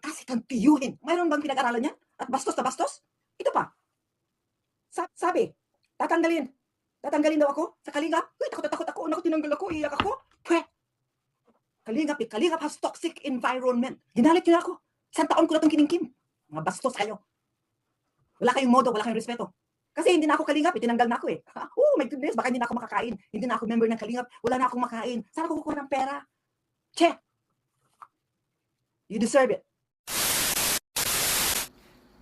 Anong kasi kang tiyuhin? Mayroon bang pinag-aralan yan? At bastos na bastos? Ito pa, sabi, tatanggalin. Tatanggalin daw ako sa Kalingap. Uy, takot na takot ako. Naku, tinanggal ako, iyak ako. Pwe, Kalingap has toxic environment. Ginalit nyo na ako. Isang taon ko na itong kiningkim. Mga bastos kayo. Wala kayong modo, wala kayong respeto. Kasi hindi na ako Kalingap, tinanggal na ako eh. Oh my goodness, baka hindi na ako makakain. Hindi na ako member ng Kalingap, wala na akong makain. Saan ako kukuha ng pera? Che! You deserve it.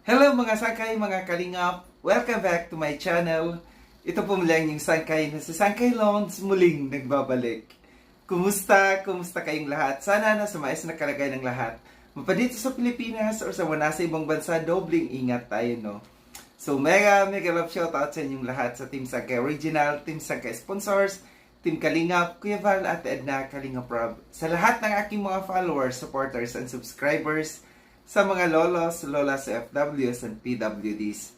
Hello mga sangkay, mga kalingap! Welcome back to my channel. Ito po mulang yung sangkay na si Sangkay Loans muling nagbabalik. Kumusta? Kumusta kayong lahat? Sana nasa maayos na kalagay ng lahat. Mapadito sa Pilipinas or sa nasa ibang bansa, dobling ingat tayo, no? So mega love shoutout sa inyong lahat sa Team Sangkay Original, Team Sangkay Sponsors, Team Kalingap, Kuya Val, Ate Edna, Kalingap Rob. Sa lahat ng aking mga followers, supporters, and subscribers, sa mga lolos, lolas, FWs, and PWDs.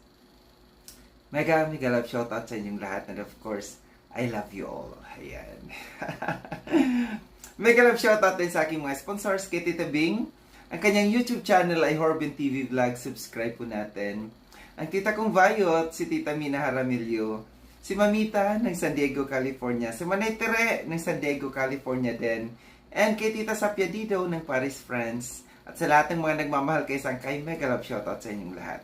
Mega love shoutout sa inyong lahat. And of course, I love you all. Ayan. Mega love shoutout din sa aking mga sponsors. Kay Tita Bing. Ang kanyang YouTube channel ay Horbin TV Vlog. Subscribe po natin. Ang tita kong Vayot, si Tita Mina Jaramillo. Si Mamita ng San Diego, California. Si Manay Tere ng San Diego, California din. And kay Tita Sapia Dido ng Paris, France. At sa lahat ng mga nagmamahal kay Sangkay, mega love shoutout sa inyong lahat.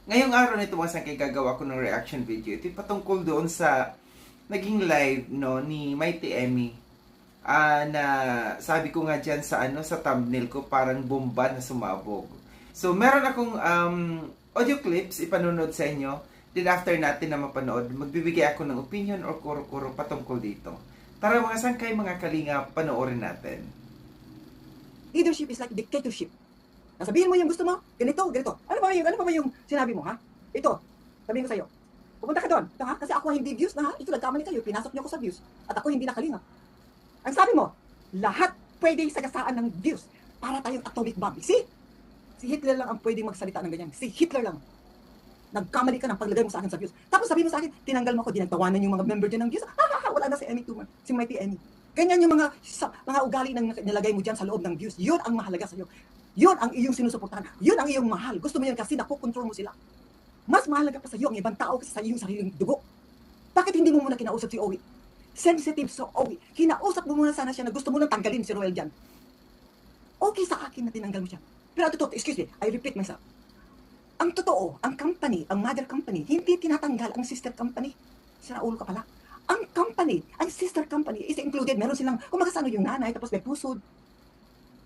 Ngayong araw nito mga Sangkay, gagawa ko ng reaction video. Ito patungkol doon sa naging live no ni Mighty Emmy. Na sabi ko nga dyan sa thumbnail ko, parang bomba na sumabog. So meron akong audio clips ipanunod sa inyo. Then after natin na mapanood, magbibigay ako ng opinion or kuro-kuro patungkol dito. Tara mga Sangkay, mga kalinga, panoorin natin. Leadership is like dictatorship. Nasabihin mo yung gusto mo, ganito, ganito. Ano pa ba yung sinabi mo, ha? Ito, sabihin ko sa'yo. Pupunta ka doon. Ito, ha? Kasi ako hindi views na, ha? Ito, nagkamali kayo. Pinasok niyo ako sa views. At ako hindi nakalinga. Ang sabi mo, lahat pwedeng sagasaan ng views para tayong atomic bomb. See? Si Hitler lang ang pwedeng magsalita ng ganyan. Si Hitler lang. Nagkamali ka ng paglagay mo sa akin sa views. Tapos sabihin mo sa akin, tinanggal mo ako, dinagtawanan yung mga member dyan ng views. Wala na si Emmy Tuman, si Mighty Emmy. Ganyan yung mga ugali na nilagay mo dyan sa loob ng views. Yun ang mahalaga sa'yo. Yun ang iyong sinusuportahan. Yun ang iyong mahal. Gusto mo yan kasi nakukontrol mo sila. Mas mahalaga pa sa'yo ang ibang tao kasi sa iyong sariling dugo. Bakit hindi mo muna kinausap si Owie? Sensitive sa Owie. Kinausap mo muna sana siya na gusto mo nang tanggalin si Roel dyan. Okay sa akin na tinanggal mo siya. Pero ang totoo, excuse me, I repeat myself. Ang totoo, ang company, ang mother company, hindi tinatanggal ang sister company. Sira ulo ka pala. Ang company, ang sister company is included. Meron silang, kung makasano yung nanay, tapos may pusod.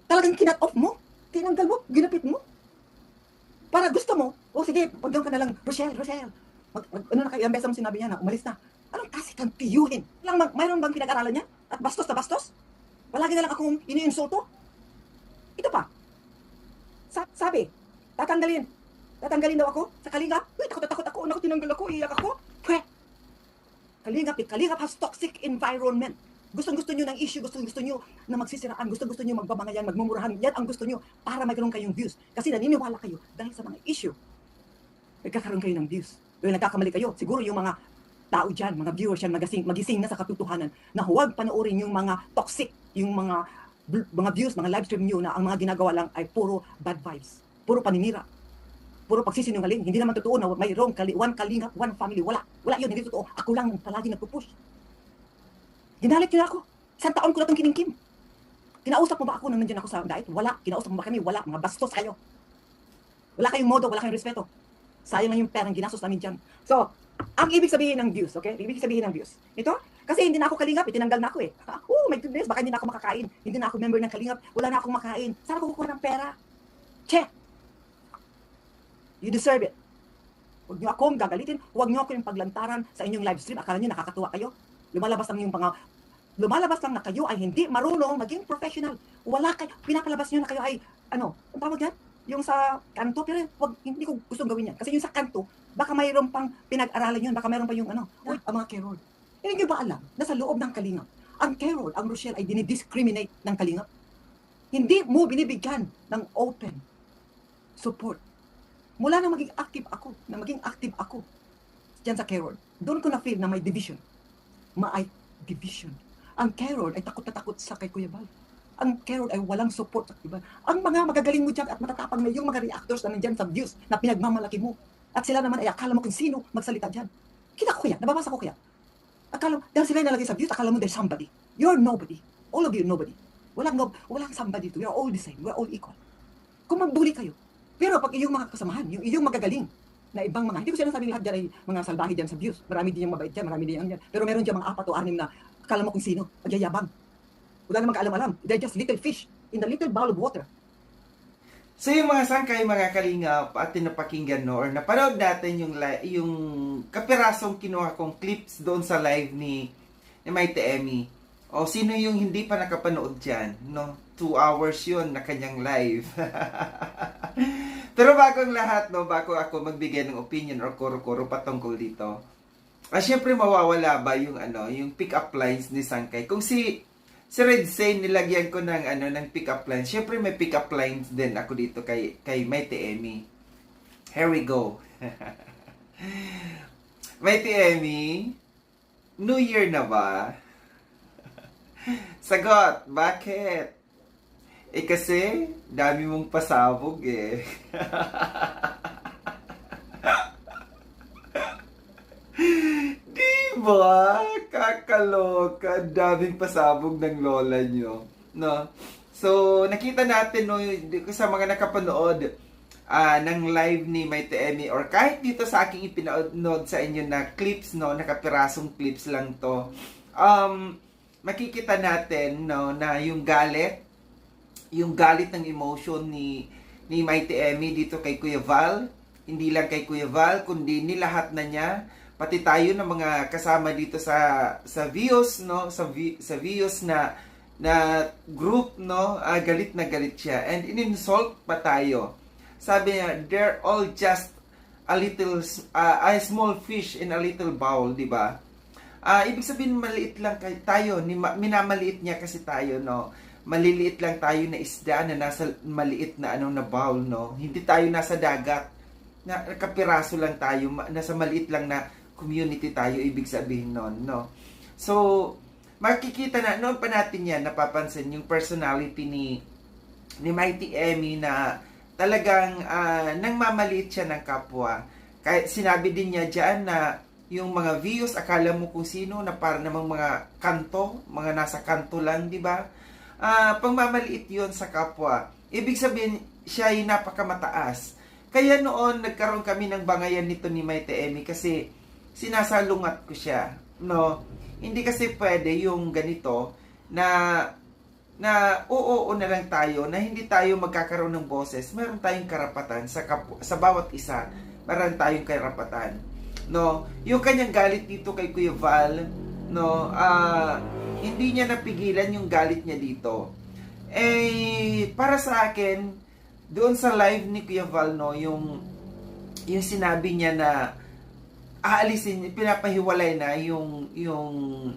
Talagang kinat off mo. Tinanggal mo, ginapit mo. Para gusto mo, sige, pagdaw ka na lang, Rochelle. Ano na kayo, ang beses mo sinabi niya na, umalis na. Anong kasi kang tiyuhin? Mayroon bang pinag-aralan niya? At bastos na bastos? Palagi na lang akong iniinsulto? Ito pa, sabi, tatanggalin daw ako sa Kalingap. Uy, takot na takot ako. Naku, tinanggal ako, iyak ako. Pwe, Kalingap has toxic environment. Gustong-gusto nyo ng issue, gustong-gusto nyo na magsisiraan, gustong-gusto nyo magbabangayan, magmumurahan. Yan ang gusto nyo para magkaroon kayong views. Kasi naniniwala kayo dahil sa mga issue. Nagkakaroon kayo ng views. Dahil nagkakamali kayo. Siguro yung mga tao dyan, mga viewers yan, magising na sa katotohanan na huwag panoorin yung mga toxic, yung mga views, mga live stream nyo na ang mga ginagawa lang ay puro bad vibes, puro paninira. Puro pagsisinungaling, hindi naman totoo na mayroong one Kalingap, one family. Wala yun, hindi totoo. Ako lang palagi nagpupush. Ginalit nyo na ako. Isang taon ko na itong kiningkim. Kinausap mo ba ako nang nandiyan ako sa diet? Wala. Kinausap mo ba kami? Wala. Mga bastos kayo. Wala kayong modo, wala kayong respeto. Sayang lang yung perang ginastos namin dyan. So, ang ibig sabihin ng views, okay? Ibig sabihin ng views. Ito, kasi hindi na ako Kalingap, tinanggal na ako eh. Oh my goodness, baka hindi na ako makakain. Hindi na ako member ng Kalingap, wala na akong makain. Saan ako kukuha ng pera? Che! You deserve it. Huwag nyo akong gagalitin. Huwag nyo ako yung paglantaran sa inyong live stream. Akala nyo nakakatuwa kayo. Lumalabas lang na kayo ay hindi marunong maging professional. Wala kayo. Pinapalabas nyo na kayo ay, ang tawag yan? Yung sa kanto. Pero hindi ko gustong gawin yan. Kasi yung sa kanto, baka mayroon pang pinag-aralan yun. Baka mayroon pa yung ang mga Carol. Hindi nyo ba alam na sa loob ng Kalingap, ang Carol, ang Rochelle ay dinidiscriminate ng Kalingap? Hindi mo binibigyan ng open support. Mula na maging active ako dyan sa Carol, doon ko na-feel na may division. Ang Carol ay takot na takot sa kay Kuya Bal. ang Carol ay walang support. Diba? Ang mga magagaling mo dyan at matatapang na yung mga reactors na nandyan sa views na pinagmamalaki mo. At sila naman ay akala mo kung sino magsalita dyan. Kita ko kaya, nababasa ko kaya. Akala, dahil sila nalagay sa views, akala mo they're somebody. You're nobody. All of you nobody. Walang somebody to. You're all the same. We're all equal. Kung magbuli kayo. Pero pag iyong mga kasamahan, yung iyong magagaling, na ibang mga, hindi ko sinasabing lahat dyan ay mga salbahe dyan sa views. Marami din yung mabait dyan, marami din yung dyan. Pero meron dyan mga 4 o 6 na akala mo kung sino, magyayabang. Wala namang kaalam-alam. They're just little fish in the little bowl of water. So yung mga sangkay, mga kalingap, at napakinggan no, or napanood natin yung kapirasong kinuha kong clips doon sa live ni Mighty Emmy. O sino yung hindi pa nakapanood dyan, no? 2 hours yun na kanyang live. Pero bago ang lahat, no, bago ako magbigay ng opinion or kuro-kuro patungkol dito, syempre mawawala ba yung yung pick-up lines ni Sangkay? Kung si Red Zane nilagyan ko ng pick-up lines, syempre may pick-up lines din ako dito kay Mighty Emmy. Here we go. Mighty Emmy, New Year na ba? Sagot, bakit? Kasi, dami mong pasabog eh. Diba? Kakaloka. Daming pasabog ng lola nyo. No? So, nakita natin no, sa mga nakapanood ng live ni Mighty Emmy or kahit dito sa aking ipinood sa inyo na clips, no, nakapirasong clips lang to. Makikita natin no, na yung galit ng emotion ni Mighty Emmy dito kay Kuya Val, hindi lang kay Kuya Val, kundi ni lahat na niya, pati tayo ng mga kasama dito sa views, no, sa views na group, no, galit na galit siya, and in-insult pa tayo. Sabi niya, they're all just a a small fish in a little bowl, di ba? Ibig sabihin maliit lang tayo, minamaliit niya kasi tayo, no. Maliliit lang tayo na isda na nasa maliit na na bowl, no? Hindi tayo nasa dagat. Nakapiraso lang tayo, nasa maliit lang na community tayo, ibig sabihin noon, no? So, makikita na, noon pa natin yan, napapansin yung personality ni Mighty Emmy na talagang nang mamaliit siya ng kapwa. Kaya sinabi din niya dyan na yung mga views, akala mo kung sino, na para namang mga kanto, mga nasa kanto lang, di ba? Pangmamaliit yon sa kapwa. Ibig sabihin, siya ay napakamataas. Kaya noon, nagkaroon kami ng bangayan nito ni Mighty Emmy kasi sinasalungat ko siya. No? Hindi kasi pwede yung ganito na oo na lang tayo, na hindi tayo magkakaroon ng boses. Meron tayong karapatan sa bawat isa. Meron tayong karapatan. No? Yung kanyang galit dito kay Kuya Val, no, hindi niya napigilan yung galit niya dito. Para sa akin, doon sa live ni Kuya Val, no, yung sinabi niya na aalisin, pinapahiwalay na yung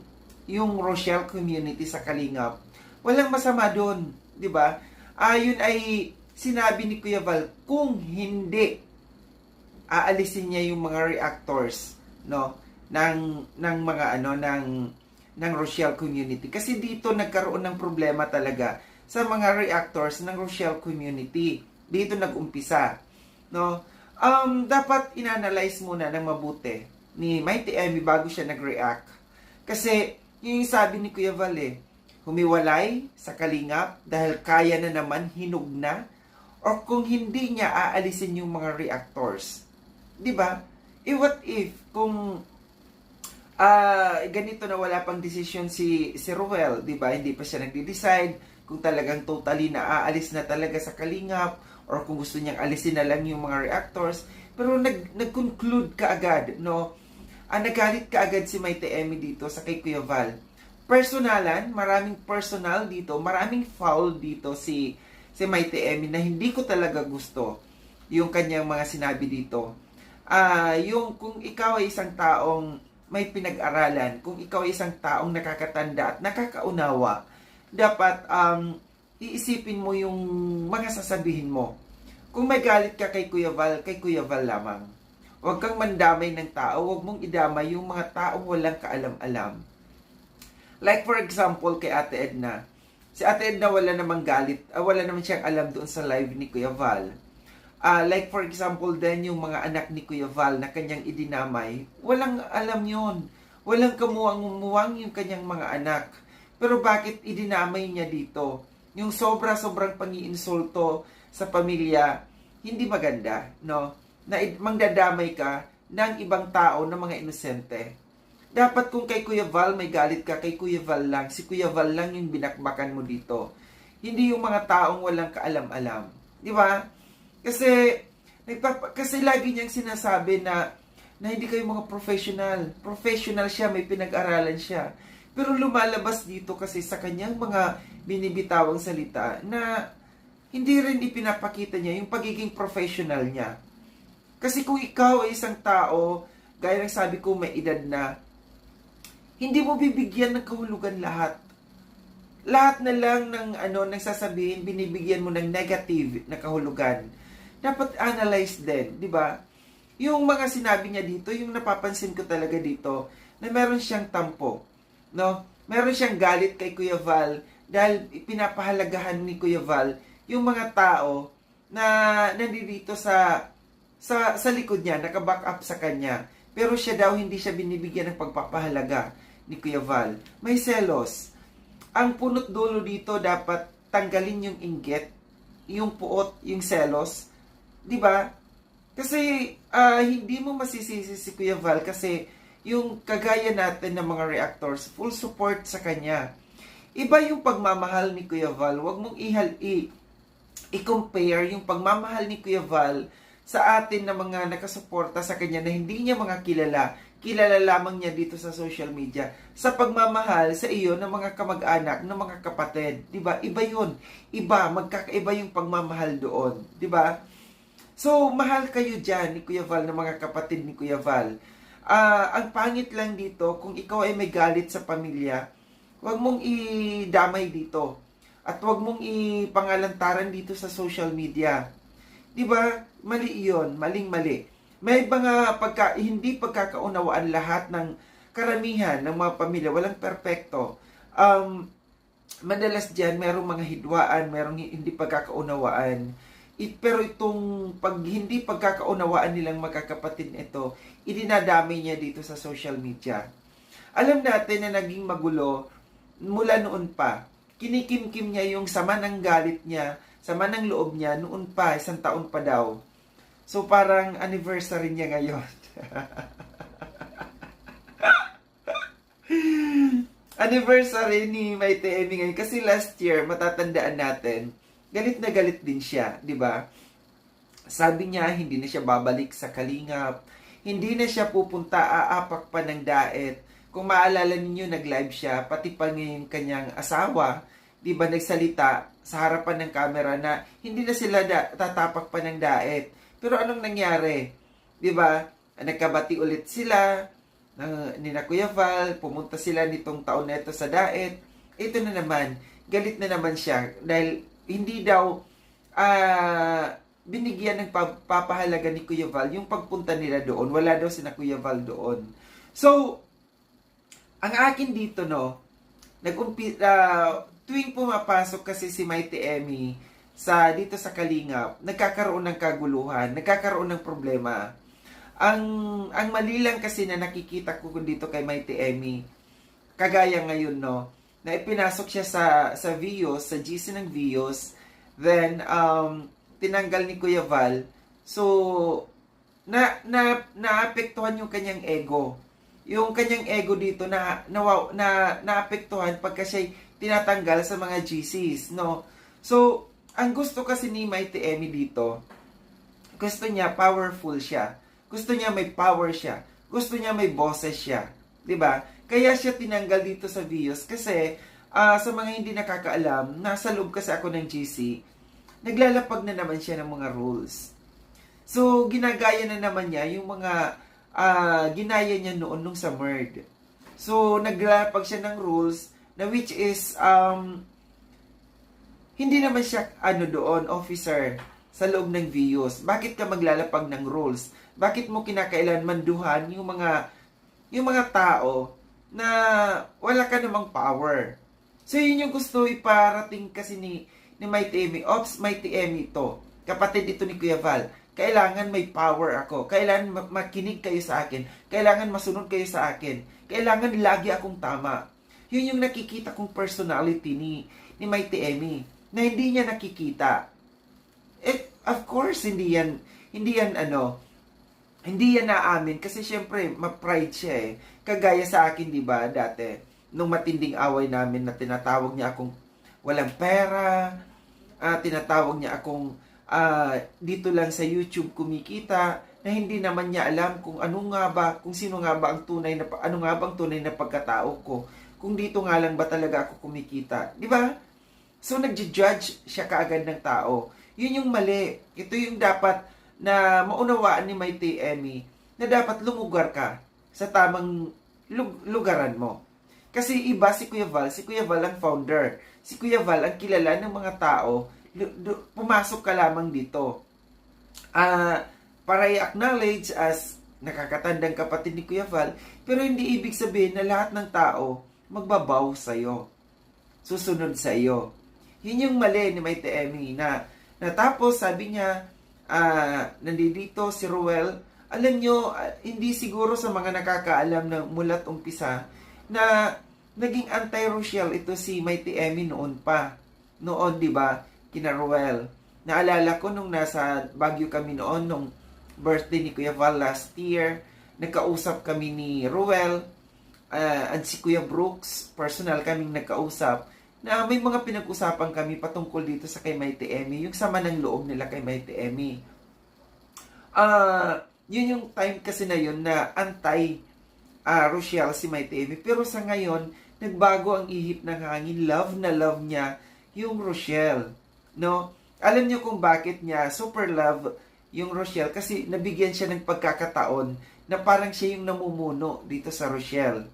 Rochelle community sa Kalingap. Walang masama doon, di ba? Yun ay sinabi ni Kuya Val, kung hindi aalisin niya yung mga reactors, no, ng mga ng Rochelle community. Kasi dito nagkaroon ng problema talaga sa mga reactors ng Rochelle community. Dito nag-umpisa, no? Dapat inanalyze muna ng mabuti ni Mighty Emmy bago siya nag-react. Kasi yung sabi ni Kuya Val, humiwalay sa Kalingap dahil kaya na naman, hinug na, or kung hindi niya aalisin yung mga reactors. 'Di ba? What if kung ganito na wala pang desisyon si Ruel, 'di ba? Hindi pa siya nagde-decide kung talagang totally na aalis na talaga sa Kalingap or kung gusto niyang alisin na lang yung mga reactors, pero nag-conclude kaagad, no? Nagalit kaagad si Mighty Emmy dito sa kay Kuya Val. Personalan, maraming personal dito, maraming foul dito si Mighty Emmy na hindi ko talaga gusto yung kanyang mga sinabi dito. Yung kung ikaw ay isang taong may pinag-aralan, kung ikaw ay isang taong nakakatanda at nakakaunawa, dapat iisipin mo yung mga sasabihin mo. Kung may galit ka kay Kuya Val lamang. Huwag kang mandamay ng tao, huwag mong idamay yung mga taong walang kaalam-alam. Like for example kay Ate Edna, Si Ate Edna wala namang galit, wala naman siyang alam doon sa live ni Kuya Val. Like for example din yung mga anak ni Kuya Val na kanyang idinamay, walang alam yon. Walang kamuwang-muwang yung kanyang mga anak. Pero bakit idinamay niya dito? Yung sobrang pang-iinsulto sa pamilya, hindi maganda, no? Na mangdadamay ka ng ibang tao na mga inosente. Dapat kung kay Kuya Val may galit ka, kay Kuya Val lang. Si Kuya Val lang yung binakbakan mo dito. Hindi yung mga taong walang kaalam-alam. Di ba? Kasi lagi niyang sinasabi na hindi kayo mga professional. Professional siya, may pinag-aralan siya. Pero lumalabas dito kasi sa kanyang mga binibitawang salita na hindi rin ipinapakita niya yung pagiging professional niya. Kasi kung ikaw ay isang tao, gaya ng sabi ko may edad na, hindi mo bibigyan ng kahulugan lahat. Lahat na lang ng sasabihin, binibigyan mo ng negative na kahulugan. Dapat analyze din, di ba? Yung mga sinabi niya dito, yung napapansin ko talaga dito, na meron siyang tampo. No? Meron siyang galit kay Kuya Val dahil pinapahalagahan ni Kuya Val yung mga tao na nandito sa likod niya, naka-back up sa kanya. Pero siya daw hindi siya binibigyan ng pagpapahalaga ni Kuya Val. May selos. Ang punot dulo dito dapat tanggalin yung inggit, yung puot, yung selos. 'Di ba? Kasi hindi mo masisisi si Kuya Val kasi yung kagaya natin ng mga reactors, full support sa kanya. Iba yung pagmamahal ni Kuya Val. Huwag mong i-compare yung pagmamahal ni Kuya Val sa atin na mga nakasuporta sa kanya na hindi niya mga kilala. Kilala lamang niya dito sa social media. Sa pagmamahal sa iyo ng mga kamag-anak, ng mga kapatid. Diba? Iba yun. Iba. Magkakaiba yung pagmamahal doon. Diba? So, mahal kayo dyan ni Kuya Val, ng mga kapatid ni Kuya Val. Ang pangit lang dito, kung ikaw ay may galit sa pamilya, huwag mong idamay dito. At huwag mong ipangalantaran dito sa social media. Diba? Mali iyon. Maling-mali. May mga hindi pagkakaunawaan lahat ng karamihan ng mga pamilya. Walang perpekto. Madalas dyan, merong mga hidwaan, merong hindi pagkakaunawaan. Pero itong hindi pagkakaunawaan nilang magkakapatid ito, idinadami niya dito sa social media. Alam natin na naging magulo mula noon pa. Kinikimkim niya yung sama ng galit niya, sama ng loob niya, noon pa, 1 taon pa daw. So, parang anniversary niya ngayon. Anniversary ni Maite Emi ngayon. Kasi last year, matatandaan natin, galit na galit din siya, di ba? Sabi niya, hindi na siya babalik sa Kalingap. Hindi na siya pupunta, aapak pa ng daet. Kung maalala ninyo, nag-live siya, pati pa ngayon kanyang asawa, di ba, nagsalita sa harapan ng camera na hindi na sila tatapak pa ng daet. Pero anong nangyari? 'Di ba? Nagkabati ulit sila ni Kuya Val, pumunta sila nitong taon na ito sa daet. Ito na naman, galit na naman siya dahil hindi daw binigyan ng papahalaga ni Kuya Val yung pagpunta nila doon. Wala daw sina Kuya Val doon. So, ang akin dito, no, tuwing pumapasok kasi si Maite Emi dito sa Kalingap, nagkakaroon ng kaguluhan, nagkakaroon ng problema. Ang mali lang kasi na nakikita ko dito kay Maite Emi, kagaya ngayon, no, na ipinasok siya sa Vios, sa GC ng Vios, then tinanggal ni Kuya Val. So naapektuhan yung kanyang ego. Yung kanyang ego dito naapektuhan pagka siya tinatanggal sa mga GCs, no. So ang gusto kasi ni Maite Emi dito, gusto niya powerful siya. Gusto niya may power siya. Gusto niya may boses siya. 'Di ba? Kaya siya tinanggal dito sa Vios kasi sa mga hindi nakakaalam, nasa loob kasi ako ng GC, naglalapag na naman siya ng mga rules. So, ginagaya na naman niya yung mga ginaya niya noon nung sa MERD. So, naglalapag siya ng rules na which is hindi naman siya doon, officer sa loob ng Vios. Bakit ka maglalapag ng rules? Bakit mo kinakailan manduhan yung mga tao na wala ka namang power? So, yun yung gusto iparating kasi ni Mighty Emmy. Ops, Mighty Emmy to. Kapatid ito ni Kuya Val. Kailangan may power ako. Kailangan makinig kayo sa akin. Kailangan masunod kayo sa akin. Kailangan lagi akong tama. Yun yung nakikita kong personality ni Mighty Emmy. Na hindi niya nakikita. Of course, hindi yan naamin. Kasi syempre, ma-pride siya eh. Kagaya sa akin, di ba, dati. Nung matinding away namin na tinatawag niya akong walang pera, tinatawag niya akong dito lang sa YouTube kumikita, na hindi naman niya alam kung ano nga ba ang tunay na pagkatao ko, kung dito nga lang ba talaga ako kumikita, di ba? So nagja-judge siya kaagad ng tao. Yun yung mali. Ito yung dapat na maunawaan ni Mighty Emmy, na dapat lumugar ka sa tamang lugaran mo. Kasi iba si Kuya Val ang founder. Si Kuya Val ang kilala ng mga tao, pumasok ka lamang dito. Para i-acknowledge as nakakatandang kapatid ni Kuya Val, pero hindi ibig sabihin na lahat ng tao magbabaw sa'yo. Susunod sa iyo. Yun yung mali ni Mighty Emmy na tapos sabi niya, nandito si Ruel. Alam nyo, hindi siguro sa mga nakakaalam na mula't umpisa, na naging anti-Rochelle ito si Mighty Emmy noon pa. Noon, di ba? Kina Ruel. Naalala ko nung nasa Baguio kami noon, nung birthday ni Kuya Val last year, nagkausap kami ni Ruel, at si Kuya Brooks, personal kaming nagkausap, na may mga pinag-usapan kami patungkol dito sa kay Mighty Emmy, yung sama ng loob nila kay Mighty Emmy. Yun yung time kasi na yun na anti-Rochelle si Mighty Emmy. Pero sa ngayon, nagbago ang ihip ng hangin. Love na love niya yung Rochelle. No? Alam niyo kung bakit niya super love yung Rochelle? Kasi nabigyan siya ng pagkakataon na parang siya yung namumuno dito sa Rochelle.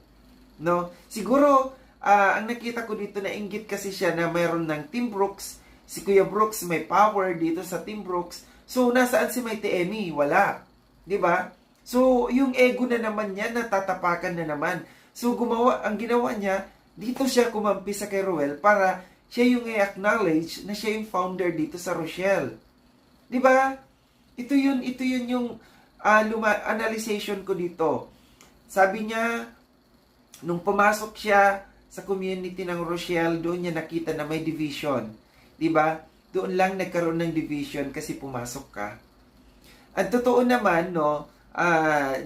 No? Siguro, ang nakita ko dito na inggit kasi siya na mayroon ng Team Brooks. Si Kuya Brooks may power dito sa Team Brooks. So, nasaan si Mighty Emmy? Wala. 'Di ba? So, yung ego na naman niya, natatapakan na naman. So, ang ginawa niya, dito siya kumampi sa kay Ruel para siya yung i-acknowledge na siya yung founder dito sa Rochelle. 'Di ba? Ito yun yung analyzation ko dito. Sabi niya, nung pumasok siya sa community ng Rochelle, doon niya nakita na may division. 'Di ba? Doon lang nagkaroon ng division kasi pumasok ka. At totoo naman, no,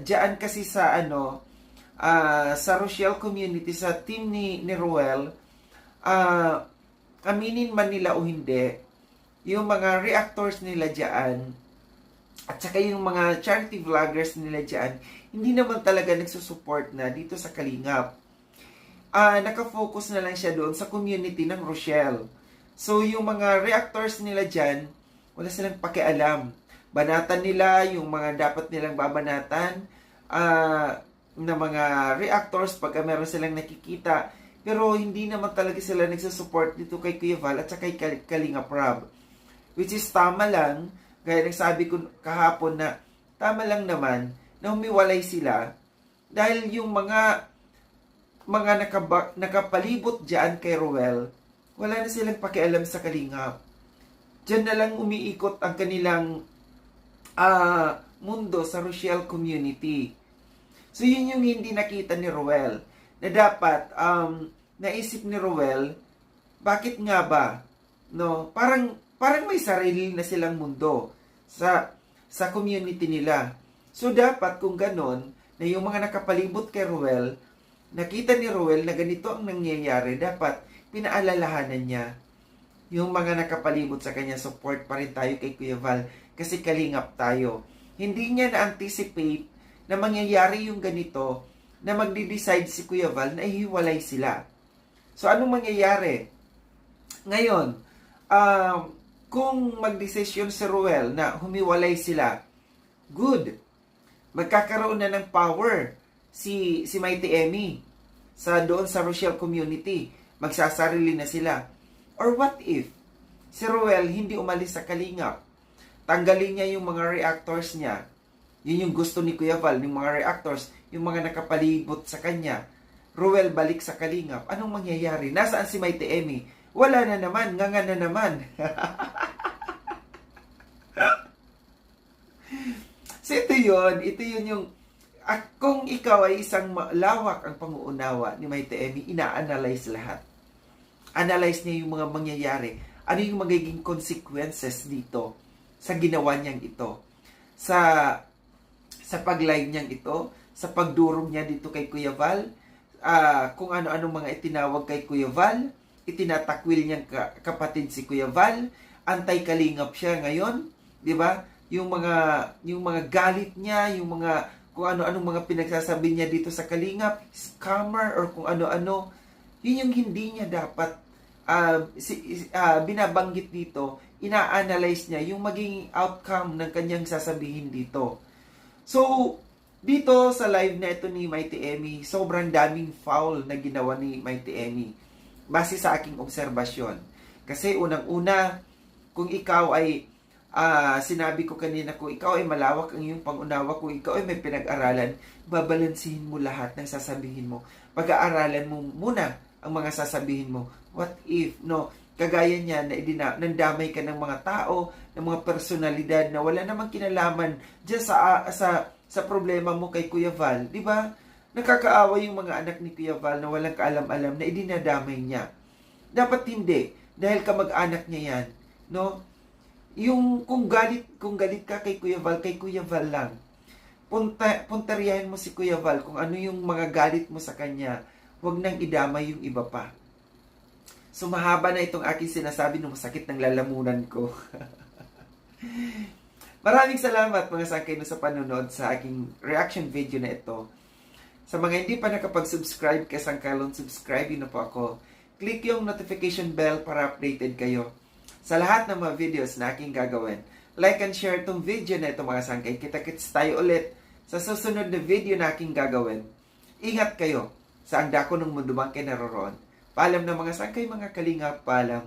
diyan kasi sa sa Rochelle community, sa team ni Ruel, aminin man nila o hindi, yung mga reactors nila diyan, at saka yung mga charity vloggers nila diyan, hindi naman talaga nagsusupport na dito sa Kalingap. Nakafocus na lang siya doon sa community ng Rochelle. So, yung mga reactors nila dyan, wala silang pakialam. Banatan nila yung mga dapat nilang babanatan na mga reactors pagka meron silang nakikita. Pero hindi naman talaga sila nagsusupport dito kay Kuya Val at saka kay Kalinga Prab. Which is tama lang, gaya ng sabi ko kahapon na tama lang naman na humiwalay sila dahil yung mga nakapalibot dyan kay Ruel, wala na silang pakialam sa Kalingap. Diyan na lang umiikot ang kanilang mundo sa Rochelle community. So, yun yung hindi nakita ni Ruel. Na dapat, naisip ni Ruel, bakit nga ba? No? Parang may sarili na silang mundo sa community nila. So, dapat kung ganon, na yung mga nakapalibot kay Ruel, nakita ni Ruel na ganito ang nangyayari, dapat pinaalalahanan niya yung mga nakapalibot sa kanya. Support pa rin tayo kay Kuya Val kasi kalingap tayo. Hindi niya na-anticipate na mangyayari yung ganito, na magde-decide si Kuya Val na ihiwalay sila. So, anong mangyayari? Ngayon, kung magdesisyon si Ruel na humiwalay sila, good. Magkakaroon na ng power si Mighty Emmy doon sa Rochelle community. Magsasarili na sila. Or what if si Ruel hindi umalis sa Kalingap? Tanggalin niya yung mga reactors niya. Yun yung gusto ni Kuya Val, yung mga reactors, yung mga nakapalibot sa kanya, Ruel balik sa Kalingap, anong mangyayari? Nasaan si Mighty Emmy? Wala na naman, nga na naman. So ito yun yung kung ikaw ay isang lawak ang panguunawa ni Mighty Emmy, ina-analyze lahat. Analyze niya yung mga mangyayari. Ano yung magiging consequences dito sa ginawa niyang ito. Sa pag-live niyang ito, sa pagdurog niya dito kay Kuya Val, kung ano-ano mga itinawag kay Kuya Val, itinatakwil niyang kapatid si Kuya Val, anti-kalingap siya ngayon, di ba? Yung mga galit niya, yung mga kung ano-anong mga pinagsasabi niya dito sa kalingap, scammer or kung ano-ano, yun yung hindi niya dapat binabanggit dito, ina-analyze niya yung magiging outcome ng kanyang sasabihin dito. So, dito sa live na ito ni Mighty Emmy, sobrang daming foul na ginawa ni Mighty Emmy. Base sa aking obserbasyon. Kasi unang-una, kung ikaw ay, sinabi ko kanina, kung ikaw ay malawak ang iyong pangunawa, kung ikaw ay may pinag-aralan, babalansihin mo lahat ng sasabihin mo. Pag-aaralan mo muna ang mga sasabihin mo. What if, no? Kagaya niya na nandamay ka ng mga tao, ng mga personalidad na wala namang kinalaman dyan sa problema mo kay Kuya Val, di ba? Nakakaawa yung mga anak ni Kuya Val na walang kaalam-alam na idinadamay niya. Dapat hindi, dahil kamag-anak niya yan, no? Yung kung galit ka kay Kuya Val lang. Puntaryahin mo si Kuya Val kung ano yung mga galit mo sa kanya. Huwag nang idamay yung iba pa. So mahaba na itong aking sinasabi nung masakit ng lalamunan ko. Maraming salamat mga sangkay sa panonood sa aking reaction video na ito. Sa mga hindi pa nakapag-subscribe kay Sangkalon, subscribe na po ako. Click yung notification bell para updated kayo sa lahat ng mga videos na aking gagawin. Like and share itong video na ito mga sangkay. Kita-kits tayo ulit sa susunod na video na aking gagawin. Ingat kayo sa ang dako ng mundo bang kinaroroon. Paalam na mga sangkay, mga kalingap, paalam.